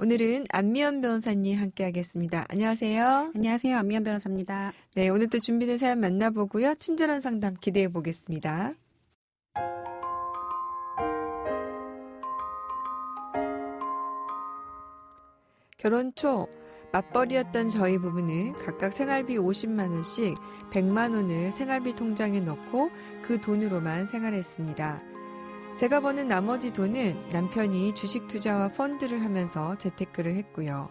오늘은 안미연 변호사님 함께하겠습니다. 안녕하세요. 안녕하세요. 안미연 변호사입니다. 네, 오늘도 준비된 사연 만나보고요. 친절한 상담 기대해 보겠습니다. 결혼 초 맞벌이였던 저희 부부는 각각 생활비 50만 원씩 100만 원을 생활비 통장에 넣고 그 돈으로만 생활했습니다. 제가 버는 나머지 돈은 남편이 주식 투자와 펀드를 하면서 재테크를 했고요.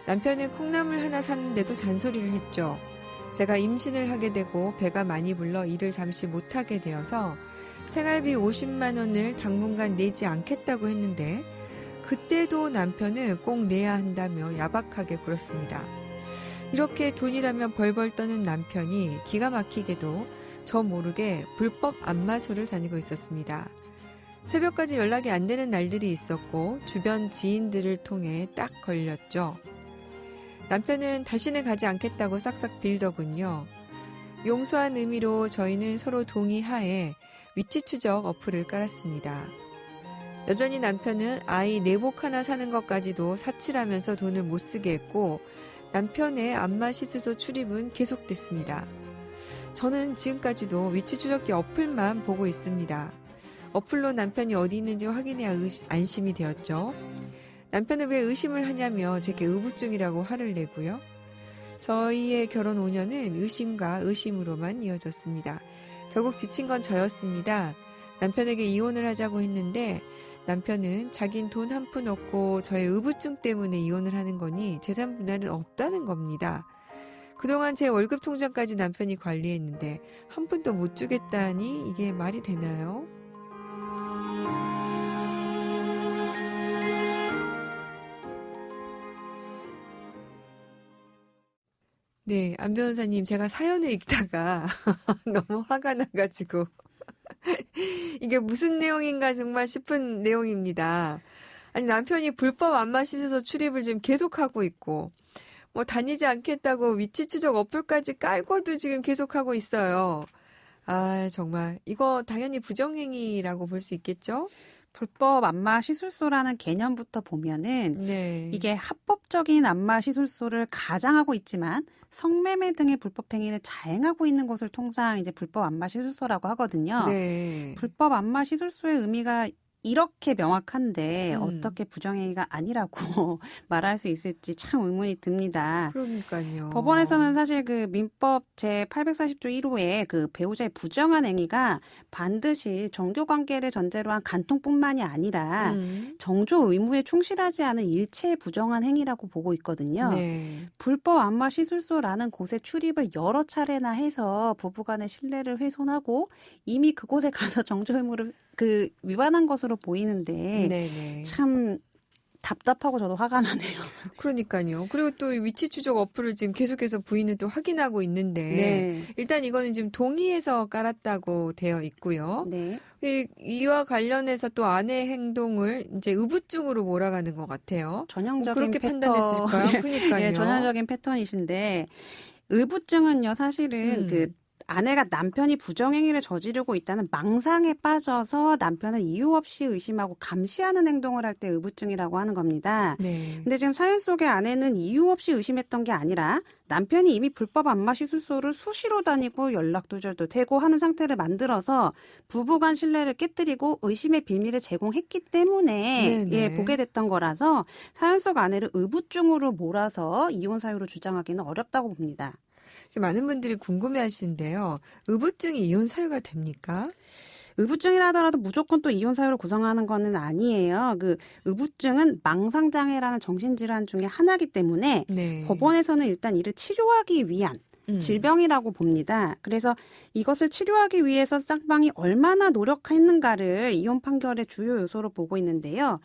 남편은 콩나물 하나 샀는데도 잔소리를 했죠. 제가 임신을 하게 되고 배가 많이 불러 일을 잠시 못하게 되어서 생활비 50만 원을 당분간 내지 않겠다고 했는데 그때도 남편은 꼭 내야 한다며 야박하게 굴었습니다. 이렇게 돈이라면 벌벌 떠는 남편이 기가 막히게도 저 모르게 불법 안마소를 다니고 있었습니다. 새벽까지 연락이 안 되는 날들이 있었고 주변 지인들을 통해 딱 걸렸죠. 남편은 다시는 가지 않겠다고 싹싹 빌더군요. 용서한 의미로 저희는 서로 동의하에 위치 추적 어플을 깔았습니다. 여전히 남편은 아이 내복 하나 사는 것까지도 사치라면서 돈을 못 쓰게 했고 남편의 안마 시술소 출입은 계속됐습니다. 저는 지금까지도 위치 추적기 어플만 보고 있습니다. 어플로 남편이 어디 있는지 확인해야 안심이 되었죠. 남편은 왜 의심을 하냐며 제게 의부증이라고 화를 내고요. 저희의 결혼 5년은 의심과 의심으로만 이어졌습니다. 결국 지친 건 저였습니다. 남편에게 이혼을 하자고 했는데 남편은 자긴 돈 한 푼 없고 저의 의부증 때문에 이혼을 하는 거니 재산 분할은 없다는 겁니다. 그동안 제 월급 통장까지 남편이 관리했는데 한 푼도 못 주겠다니 이게 말이 되나요? 네, 안 변호사님, 제가 사연을 읽다가 너무 화가 나가지고 이게 무슨 내용인가 정말 싶은 내용입니다. 아니, 남편이 불법 안마 시술소 출입을 지금 계속하고 있고 뭐 다니지 않겠다고 위치 추적 어플까지 깔고도 지금 계속하고 있어요. 아, 정말 이거 당연히 부정행위라고 볼 수 있겠죠? 불법 안마 시술소라는 개념부터 보면은 네. 이게 합법적인 안마 시술소를 가장하고 있지만 성매매 등의 불법 행위를 자행하고 있는 것을 통상 이제 불법 안마 시술소라고 하거든요. 네. 불법 안마 시술소의 의미가 이렇게 명확한데 어떻게 부정행위가 아니라고 말할 수 있을지 참 의문이 듭니다. 그러니까요. 법원에서는 사실 그 민법 제840조 1호에 그 배우자의 부정한 행위가 반드시 정교관계를 전제로 한 간통뿐만이 아니라 정조 의무에 충실하지 않은 일체의 부정한 행위라고 보고 있거든요. 네. 불법 안마 시술소라는 곳에 출입을 여러 차례나 해서 부부간의 신뢰를 훼손하고 이미 그곳에 가서 정조 의무를 위반한 것으로 보이는데 네네. 참 답답하고 저도 화가 나네요. 그러니까요. 그리고 또 위치 추적 어플을 지금 계속해서 부인은 또 확인하고 있는데 네. 일단 이거는 지금 동의해서 깔았다고 되어 있고요. 네. 이와 관련해서 또 아내의 행동을 이제 의부증으로 몰아가는 것 같아요. 뭐 전형적인 그렇게 패턴. 판단했을까요? 그러니까요. 예, 전형적인 패턴이신데 의부증은요 사실은 아내가 남편이 부정행위를 저지르고 있다는 망상에 빠져서 남편을 이유 없이 의심하고 감시하는 행동을 할 때 의부증이라고 하는 겁니다. 네. 근데 지금 사연 속의 아내는 이유 없이 의심했던 게 아니라 남편이 이미 불법 안마 시술소를 수시로 다니고 연락 두절도 되고 하는 상태를 만들어서 부부간 신뢰를 깨뜨리고 의심의 빌미를 제공했기 때문에 네네. 보게 됐던 거라서 사연 속 아내를 의부증으로 몰아서 이혼 사유로 주장하기는 어렵다고 봅니다. 많은 분들이 궁금해하시는데요. 의부증이 이혼 사유가 됩니까? 의부증이라 하더라도 무조건 또 이혼 사유로 구성하는 거는 아니에요. 의부증은 망상장애라는 정신질환 중에 하나이기 때문에 네. 법원에서는 일단 이를 치료하기 위한 질병이라고 봅니다. 그래서 이것을 치료하기 위해서 쌍방이 얼마나 노력했는가를 이혼 판결의 주요 요소로 보고 있는데요.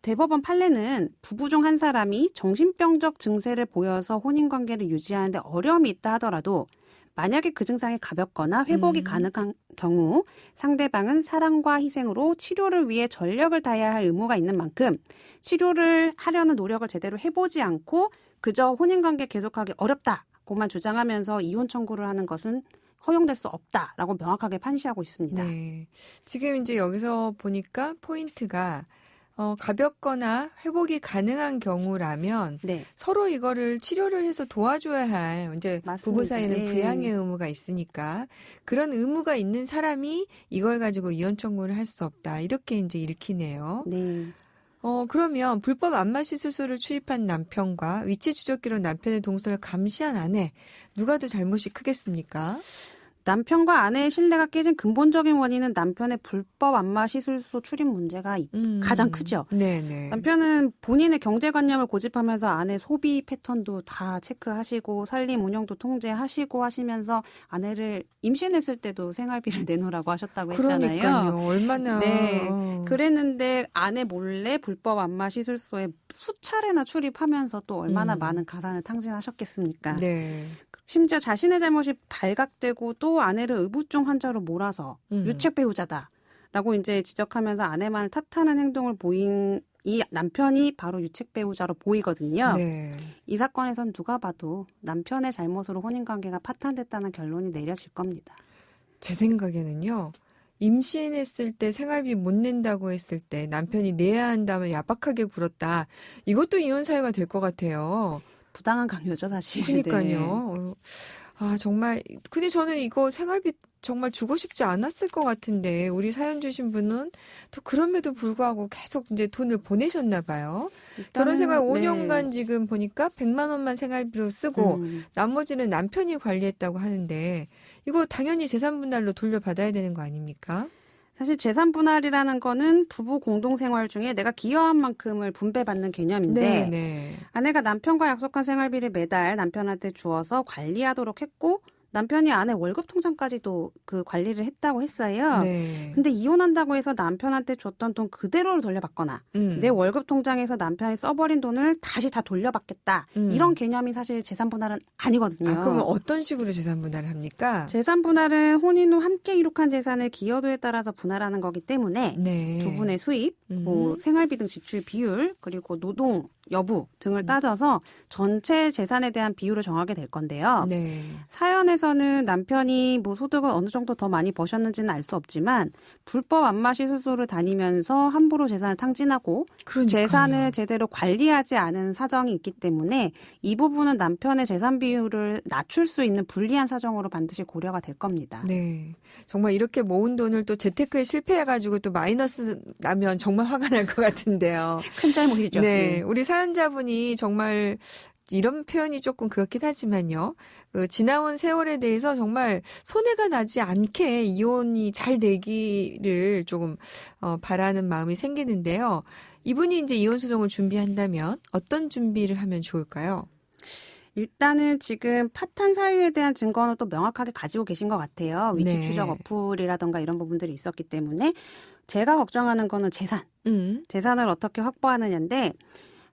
대법원 판례는 부부 중 한 사람이 정신병적 증세를 보여서 혼인관계를 유지하는데 어려움이 있다 하더라도 만약에 그 증상이 가볍거나 회복이 가능한 경우 상대방은 사랑과 희생으로 치료를 위해 전력을 다해야 할 의무가 있는 만큼 치료를 하려는 노력을 제대로 해보지 않고 그저 혼인관계 계속하기 어렵다고만 주장하면서 이혼 청구를 하는 것은 허용될 수 없다라고 명확하게 판시하고 있습니다. 네. 지금 이제 여기서 보니까 포인트가 가볍거나 회복이 가능한 경우라면 네. 서로 이거를 치료를 해서 도와줘야 할 이제 맞습니다. 부부 사이에는 예. 부양의 의무가 있으니까 그런 의무가 있는 사람이 이걸 가지고 이혼 청구를 할 수 없다. 이렇게 이제 읽히네요. 네. 그러면 불법 안마시 수술을 추입한 남편과 위치 추적기로 남편의 동선을 감시한 아내 누가 더 잘못이 크겠습니까? 남편과 아내의 신뢰가 깨진 근본적인 원인은 남편의 불법 안마 시술소 출입 문제가 가장 크죠. 네네. 남편은 본인의 경제관념을 고집하면서 아내 소비 패턴도 다 체크하시고 살림 운영도 통제하시고 하시면서 아내를 임신했을 때도 생활비를 내놓으라고 하셨다고 했잖아요. 그러니까요. 얼마나. 네. 그랬는데 아내 몰래 불법 안마 시술소에 수차례나 출입하면서 또 얼마나 많은 가산을 탕진하셨겠습니까? 네. 심지어 자신의 잘못이 발각되고 또 아내를 의부증 환자로 몰아서 유책 배우자다라고 이제 지적하면서 아내만을 탓하는 행동을 보인 이 남편이 바로 유책 배우자로 보이거든요. 네. 이 사건에선 누가 봐도 남편의 잘못으로 혼인관계가 파탄됐다는 결론이 내려질 겁니다. 제 생각에는요. 임신했을 때 생활비 못 낸다고 했을 때 남편이 내야 한다면 야박하게 굴었다. 이것도 이혼 사유가 될 것 같아요. 부당한 강요죠, 사실. 그러니까요. 아, 정말. 근데 저는 이거 생활비 정말 주고 싶지 않았을 것 같은데, 우리 사연 주신 분은 또 그럼에도 불구하고 계속 이제 돈을 보내셨나 봐요. 결혼 생활 5년간 지금 보니까 100만 원만 생활비로 쓰고, 나머지는 남편이 관리했다고 하는데, 이거 당연히 재산 분할로 돌려받아야 되는 거 아닙니까? 사실 재산 분할이라는 거는 부부 공동 생활 중에 내가 기여한 만큼을 분배받는 개념인데 네. 아내가 남편과 약속한 생활비를 매달 남편한테 주어서 관리하도록 했고 남편이 아내 월급 통장까지도 그 관리를 했다고 했어요. 네. 근데 이혼한다고 해서 남편한테 줬던 돈 그대로를 돌려받거나 내 월급 통장에서 남편이 써버린 돈을 다시 다 돌려받겠다. 이런 개념이 사실 재산 분할은 아니거든요. 아, 그러면 어떤 식으로 재산 분할을 합니까? 재산 분할은 혼인 후 함께 이룩한 재산을 기여도에 따라서 분할하는 거기 때문에 네. 두 분의 수입, 뭐 생활비 등 지출 비율, 그리고 노동 여부 등을 따져서 전체 재산에 대한 비율을 정하게 될 건데요. 네. 사연에서는 남편이 뭐 소득을 어느 정도 더 많이 버셨는지는 알 수 없지만 불법 안마 시술소를 다니면서 함부로 재산을 탕진하고 그러니까요. 재산을 제대로 관리하지 않은 사정이 있기 때문에 이 부분은 남편의 재산 비율을 낮출 수 있는 불리한 사정으로 반드시 고려가 될 겁니다. 네. 정말 이렇게 모은 돈을 또 재테크에 실패해가지고 또 마이너스 나면 정말 화가 날 것 같은데요. 큰 잘못이죠. 네. 우리 사연자분이 정말 이런 표현이 조금 그렇긴 하지만요. 그 지나온 세월에 대해서 정말 손해가 나지 않게 이혼이 잘 되기를 조금 바라는 마음이 생기는데요. 이분이 이제 이혼 소송을 준비한다면 어떤 준비를 하면 좋을까요? 일단은 지금 파탄 사유에 대한 증거는 또 명확하게 가지고 계신 것 같아요. 위치 추적 어플이라던가 이런 부분들이 있었기 때문에 제가 걱정하는 거는 재산을 어떻게 확보하느냐인데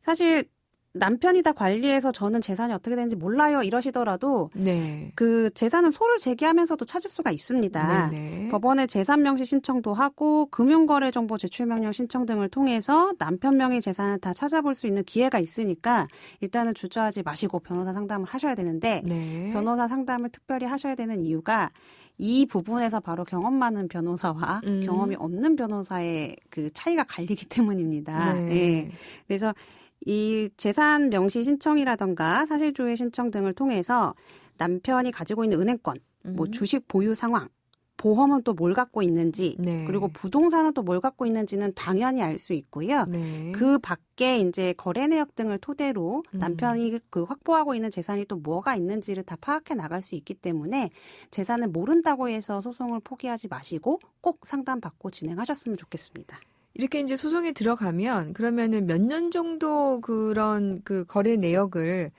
사실 남편이 다 관리해서 저는 재산이 어떻게 되는지 몰라요 이러시더라도 네. 그 재산은 소를 제기하면서도 찾을 수가 있습니다. 네네. 법원에 재산 명시 신청도 하고 금융거래 정보 제출 명령 신청 등을 통해서 남편 명의 재산을 다 찾아볼 수 있는 기회가 있으니까 일단은 주저하지 마시고 변호사 상담을 하셔야 되는데 네. 변호사 상담을 특별히 하셔야 되는 이유가 이 부분에서 바로 경험 많은 변호사와 경험이 없는 변호사의 그 차이가 갈리기 때문입니다. 네. 네. 그래서 이 재산 명시 신청이라던가 사실조회 신청 등을 통해서 남편이 가지고 있는 은행권, 뭐 주식 보유 상황, 보험은 또 뭘 갖고 있는지, 네. 그리고 부동산은 또 뭘 갖고 있는지는 당연히 알 수 있고요. 네. 그 밖에 이제 거래 내역 등을 토대로 남편이 그 확보하고 있는 재산이 또 뭐가 있는지를 다 파악해 나갈 수 있기 때문에 재산을 모른다고 해서 소송을 포기하지 마시고 꼭 상담받고 진행하셨으면 좋겠습니다. 이렇게 이제 소송에 들어가면 그러면은 몇 년 정도 그런 그 거래 내역을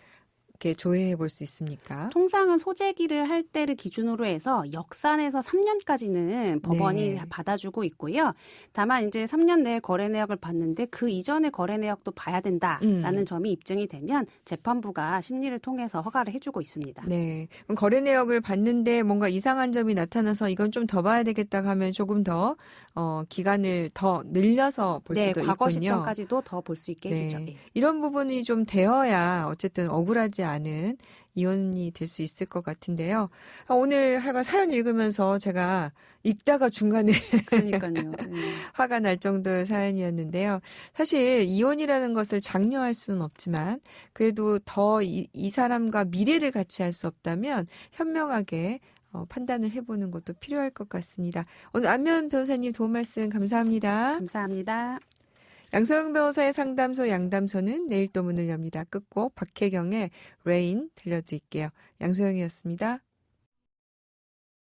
이렇게 조회해 볼 수 있습니까? 통상은 소재기를 할 때를 기준으로 해서 역산해서 3년까지는 법원이 네. 받아주고 있고요. 다만 이제 3년 내에 거래 내역을 봤는데 그 이전의 거래 내역도 봐야 된다라는 점이 입증이 되면 재판부가 심리를 통해서 허가를 해주고 있습니다. 네. 그럼 거래 내역을 봤는데 뭔가 이상한 점이 나타나서 이건 좀 더 봐야 되겠다 하면 조금 더 기간을 더 늘려서 볼 수도 과거 있군요. 시점까지도 더 볼 수 있게 해주죠. 네. 이런 부분이 좀 되어야 어쨌든 억울하지 않은 이혼이 될 수 있을 것 같은데요. 오늘 하여간 사연 읽으면서 제가 읽다가 중간에 그러니까요. 네. 화가 날 정도의 사연이었는데요. 사실 이혼이라는 것을 장려할 수는 없지만 그래도 더 이 사람과 미래를 같이 할 수 없다면 현명하게 판단을 해보는 것도 필요할 것 같습니다. 오늘 안면 변호사님 도움 말씀 감사합니다. 감사합니다. 양소영 변호사의 상담소 양담소는 내일 또 문을 엽니다. 끝곡 박혜경의 레인 들려드릴게요. 양소영이었습니다.